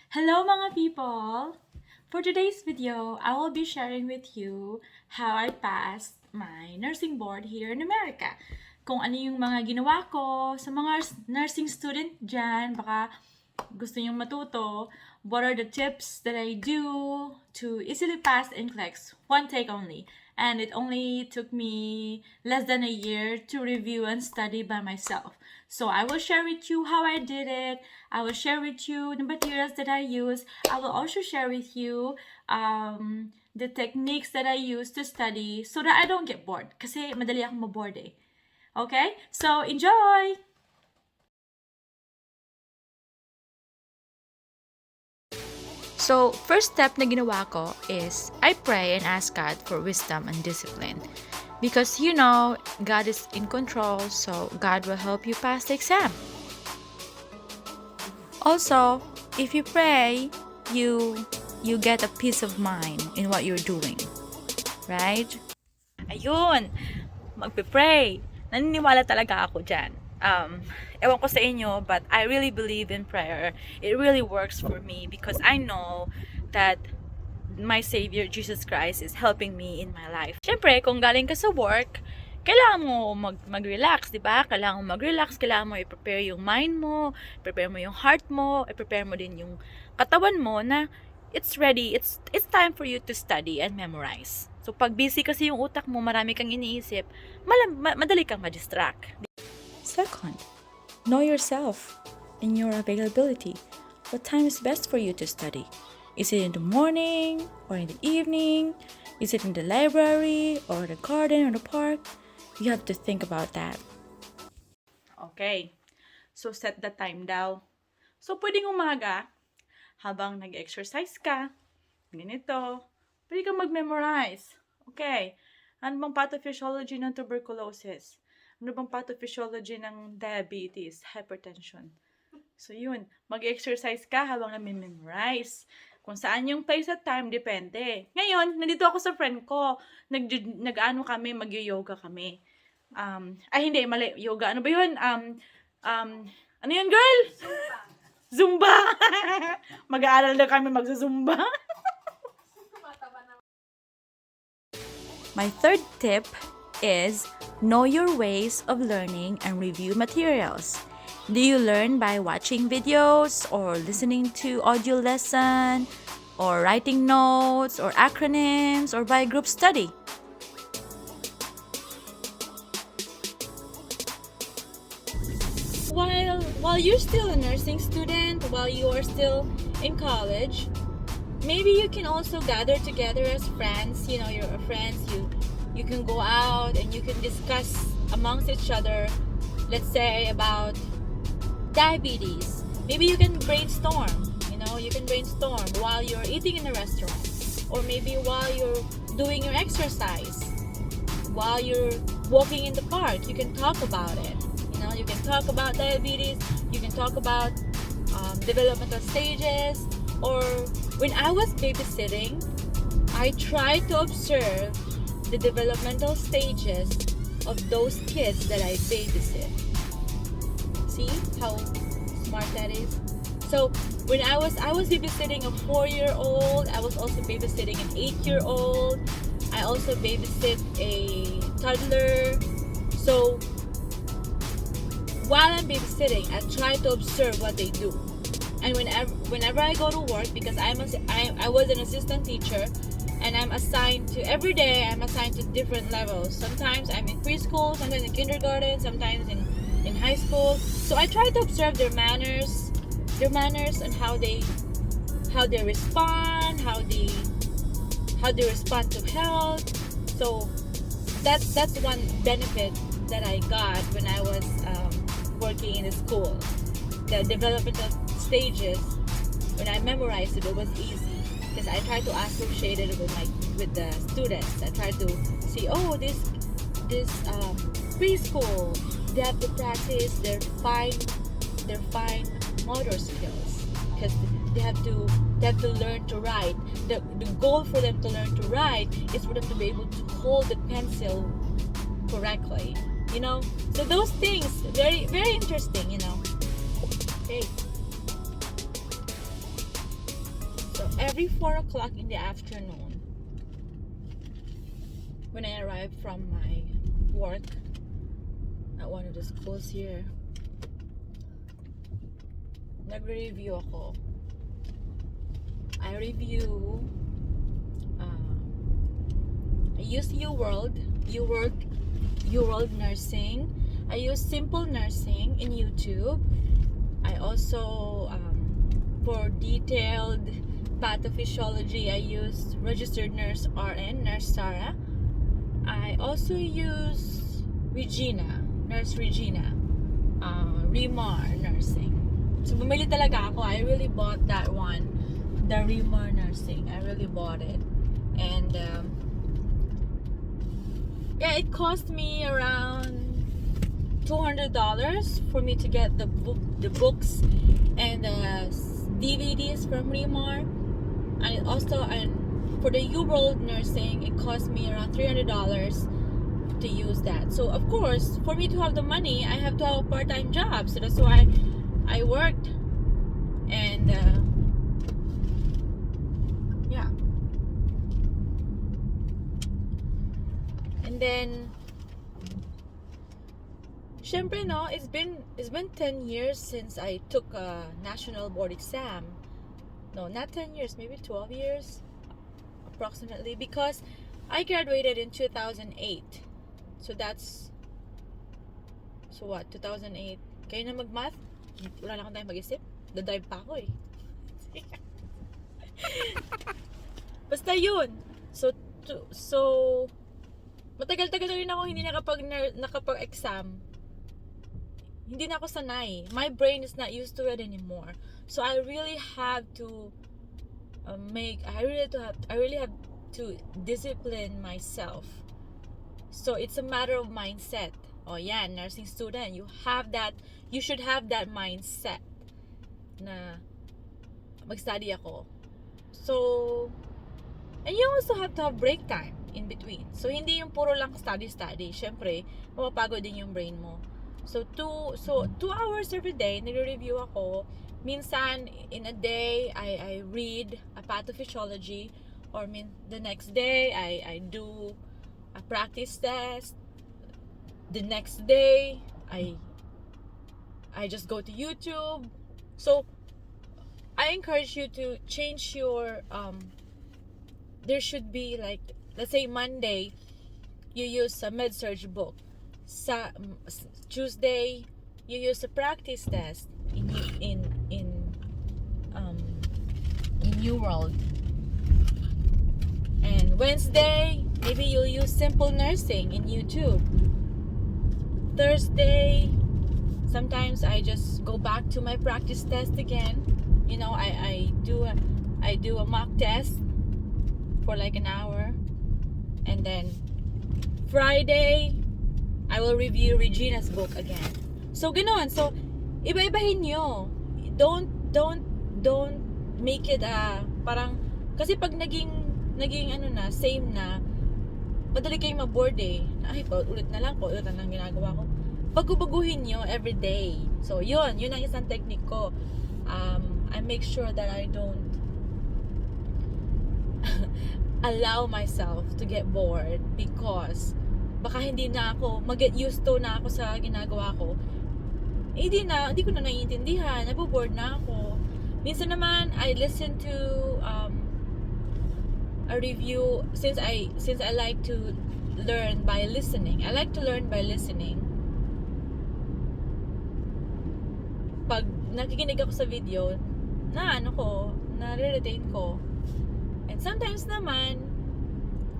Hello mga people! For today's video, I will be sharing with you how I passed my nursing board here in America. Kung ano yung mga ginawa ko sa mga nursing student dyan, baka gusto nyong matuto, what are the tips that I do to easily pass NCLEX, one take only. And it only took me less than a year to review and study by myself. So I will share with you how I did it. I will share with you the materials that I use. I will also share with you the techniques that I use to study so that I don't get bored. Kasi madali akong maboard eh. Okay? So enjoy! So, first step na ginawa ko is I pray and ask God for wisdom and discipline. Because you know, God is in control, so God will help you pass the exam. Also, if you pray, you get a peace of mind in what you're doing. Right? Ayun! Magpe-pray. Naniniwala talaga ako dyan. Ewan ko sa inyo, but I really believe in prayer. It really works for me because I know that my Savior, Jesus Christ, is helping me in my life. Siyempre, kung galing ka sa work, kailangan mo mag-relax, di ba? Kailangan mo mag-relax, kailangan mo i-prepare yung mind mo, prepare mo yung heart mo, i-prepare mo din yung katawan mo na it's ready, it's time for you to study and memorize. So, pag busy kasi yung utak mo, marami kang iniisip, madali kang ma-distract. Second, know yourself and your availability. What time is best for you to study? Is it in the morning or in the evening? Is it in the library or the garden or the park? You have to think about that. Okay. So, set the time daw. So, pwedeng umaga, habang nag-exercise ka, ganito, pwede kang mag-memorize. Okay. Ano bang pathophysiology ng tuberculosis? Ano bang pathophysiology ng diabetes, hypertension? So, yun. Mag-exercise ka habang nami-memorize. Kung saan yung place at time, depende. Ngayon, nandito ako sa friend ko. Nag-ano kami, mag-yoga kami. Hindi, mali. Yoga. Ano ba yun? Ano yun, girl? Zumba! Mag-aaral na kami magsa-zumba. My third tip is know your ways of learning and review materials. Do you learn by watching videos or listening to audio lesson or writing notes or acronyms or by group study? While you're still a nursing student, while you are still in college, maybe you can also gather together as friends. You know, you're friends. You can go out and you can discuss amongst each other. Let's say about diabetes. Maybe you can brainstorm. You know, you can brainstorm while you're eating in a restaurant, or maybe while you're doing your exercise, while you're walking in the park. You can talk about it. You know, you can talk about diabetes. You can talk about developmental stages. Or when I was babysitting, I tried to observe the developmental stages of those kids that I babysit. See how smart that is? So when I was babysitting a 4-year-old, I was also babysitting an 8-year-old. I also babysit a toddler. So while I'm babysitting, I try to observe what they do. And whenever I go to work, because I was an assistant teacher, and I'm assigned to every day. I'm assigned to different levels. Sometimes I'm in preschool, sometimes in kindergarten, sometimes in high school. So I try to observe their manners and how they respond, how they respond to health. So that's one benefit that I got when I was working in the school. The developmental stages, when I memorized it was easy because I try to associate it with the students. I try to see, this preschool, they have to practice their fine motor skills because they have to learn to write. The goal for them to learn to write is for them to be able to hold the pencil correctly. You know, so those things very, very interesting. You know. Okay. every 4 o'clock in the afternoon, when I arrive from my work at one of the schools here, nagre-review ako. I review, I use UWORLD nursing. I use simple nursing in YouTube. I also, for detailed pathophysiology, I use registered nurse RN, Nurse Sarah. I also use Nurse Regina, ReMar nursing. So bumili talaga ako. I really bought that one, the ReMar nursing. I really bought it, and yeah, it cost me around $200 for me to get the books and the DVDs from ReMar, and also for the UWORLD nursing, it cost me around $300 to use that. So of course, for me to have the money, I have to have a part-time job. So that's why I worked, and yeah. And then, syempre, no, it's been 10 years since I took a national board exam. No, not 10 years, maybe 12 years approximately, because I graduated in 2008. So what, 2008? Kayo na mag-math? Wala na akong tayo mag-isip. Dadrive pa ako eh. Basta yun. So matagal-tagal na rin ako hindi nakapag-exam. Hindi na ako sanay. My brain is not used to it anymore. So I really have to I really have to discipline myself. So it's a matter of mindset. Oh yeah, nursing student, you should have that mindset na mag-study ako. So, and you also have to have break time in between. So hindi yung puro lang study. Syempre, mapapagod din yung brain mo. So 2 hours every day, nire-review ako. Minsan, in a day, I read a pathophysiology, or the next day, I do a practice test. The next day, I just go to YouTube. So, I encourage you to change your, there should be like, let's say Monday, you use a med-surg book. Tuesday, you use a practice test in UWORLD. And Wednesday, maybe you'll use simple nursing in YouTube. Thursday, sometimes I just go back to my practice test again. You know, I do a mock test for like an hour, and then Friday, I will review Regina's book again. So ganoon. So iba-ibahin nyo. Don't make it parang, kasi pag naging same na, madali kayong ma-bored eh. Ay, ulit na lang ginagawa ko. Baguhin nyo every day. So yun ang isang technique ko. I make sure that I don't allow myself to get bored, because baka hindi na ako mag-get used to na ako sa ginagawa ko. Hindi ko na naiintindihan, naboboard na ako. Minsan naman I listen to a review, since I like to learn by listening. I like to learn by listening. Pag nakikinig ako sa video, na-retain ko. And sometimes naman,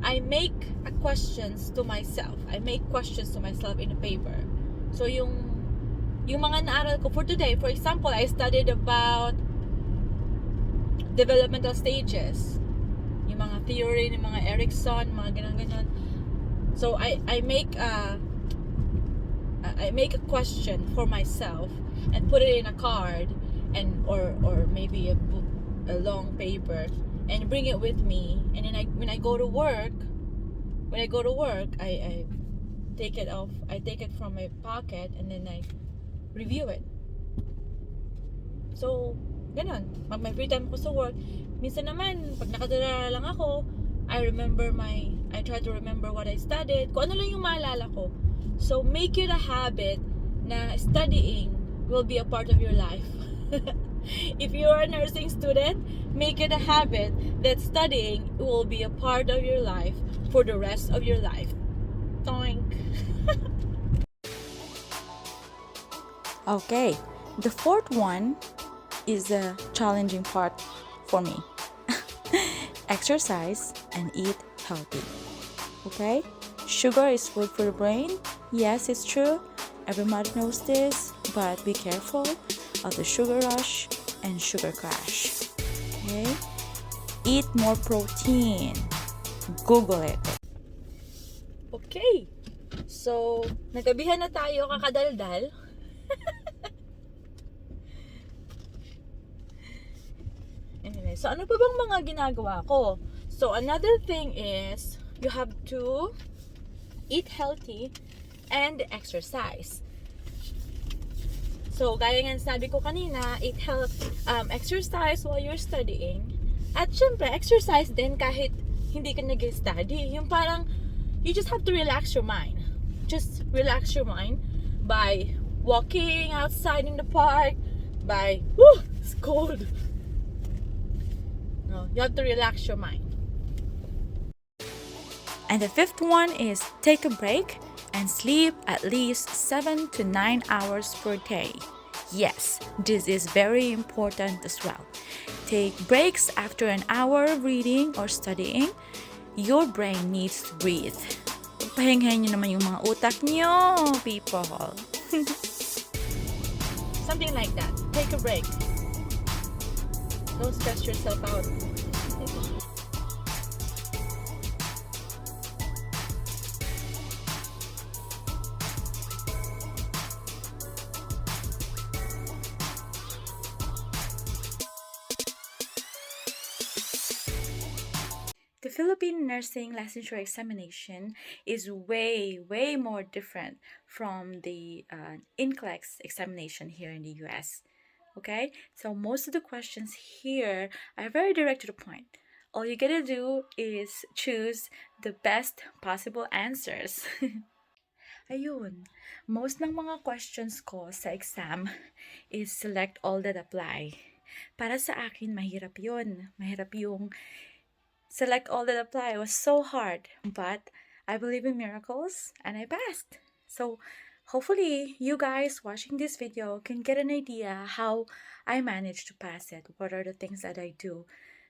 I make questions to myself. I make questions to myself in a paper. So yung mga naaral ko for today, for example, I studied about developmental stages. Yung mga theory ng mga Erickson, mga ganun. So I make a question for myself and put it in a card, and or maybe a book, a long paper, and bring it with me. And then when I go to work, I take it off. I take it from my pocket, and then I review it. So Ganon. Pag may free time ko sa work, minsan naman, pag nakadala lang ako, I try to remember what I studied, kung ano lang yung maalala ko. So, make it a habit na studying will be a part of your life. If you are a nursing student, make it a habit that studying will be a part of your life for the rest of your life. Toink. Okay, the fourth one is the challenging part for me. Exercise and eat healthy. Okay? Sugar is food for the brain. Yes, it's true. Everybody knows this, but be careful of the sugar rush and sugar crash. Okay? Eat more protein. Google it. Okay. So, nagabihan na tayo kakadaldal. Anyway, so ano pa bang mga ginagawa ko? So, another thing is, you have to eat healthy and exercise. So, gaya nga sabi ko kanina, exercise while you're studying. At syempre, exercise din kahit hindi ka nag-study. Yung parang, you just have to relax your mind. Just relax your mind by walking outside in the park, by, it's cold. No, you have to relax your mind. And the fifth one is take a break and sleep at least 7 to 9 hours per day. Yes, this is very important as well. Take breaks after an hour of reading or studying. Your brain needs to breathe. Pahingahin nyo naman yung mga utak nyo, people. Something like that. Take a break. Don't stress yourself out. The Philippine Nursing Licensure Examination is way more different from the NCLEX examination here in the US. Okay, so most of the questions here are very direct to the point. All you gotta do is choose the best possible answers. Ayun, most ng mga questions ko sa exam is select all that apply. Para sa akin, mahirap yun. Mahirap yung select all that apply. It was so hard, but I believe in miracles and I passed. So hopefully you guys watching this video can get an idea how I managed to pass it. What are the things that I do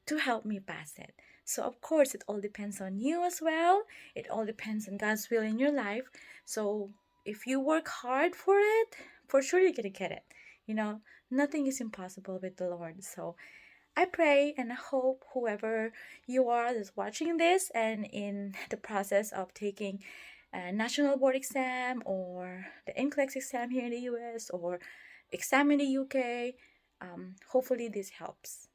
to help me pass it? So of course it all depends on you as well. It all depends on God's will in your life. So if you work hard for it, for sure you're gonna get it. You know, nothing is impossible with the Lord. So I pray and hope whoever you are that's watching this and in the process of taking a national board exam or the NCLEX exam here in the US or exam in the UK, hopefully this helps.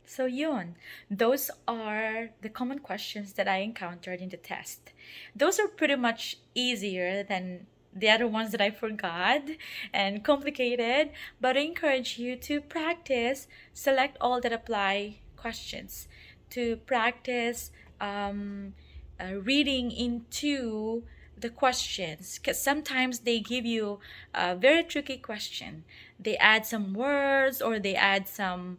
So yun, those are the common questions that I encountered in the test. Those are pretty much easier than the other ones that I forgot and complicated, but I encourage you to practice, select all that apply questions, to practice reading into the questions, because sometimes they give you a very tricky question. They add some words, or they add some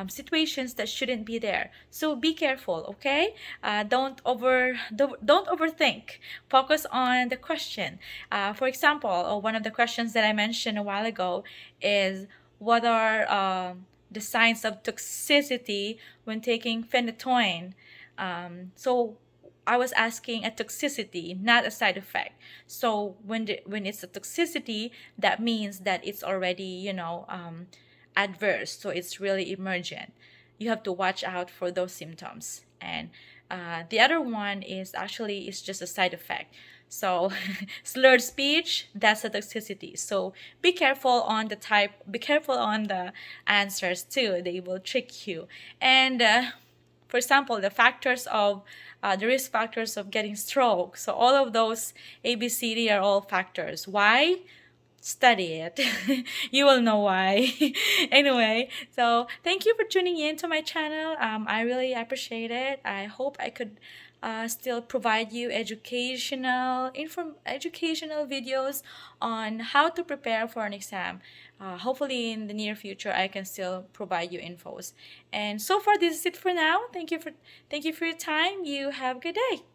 situations that shouldn't be there. So be careful, okay? Don't overthink. Focus on the question. For example, one of the questions that I mentioned a while ago is, what are the signs of toxicity when taking phenytoin? So I was asking a toxicity, not a side effect. So when it's a toxicity, that means that it's already, adverse. So it's really emergent. You have to watch out for those symptoms. And the other one is just a side effect. So slurred speech, that's a toxicity. So be careful on the type, be careful on the answers too. They will trick you. And for example, the risk factors of getting stroke. So all of those ABCD are all factors. Why? Study it. You will know why. Anyway, so thank you for tuning in to my channel. I really appreciate it. I hope I could still provide you educational videos on how to prepare for an exam. Hopefully in the near future I can still provide you infos. And so far, this is it for now. Thank you for your time. You have a good day.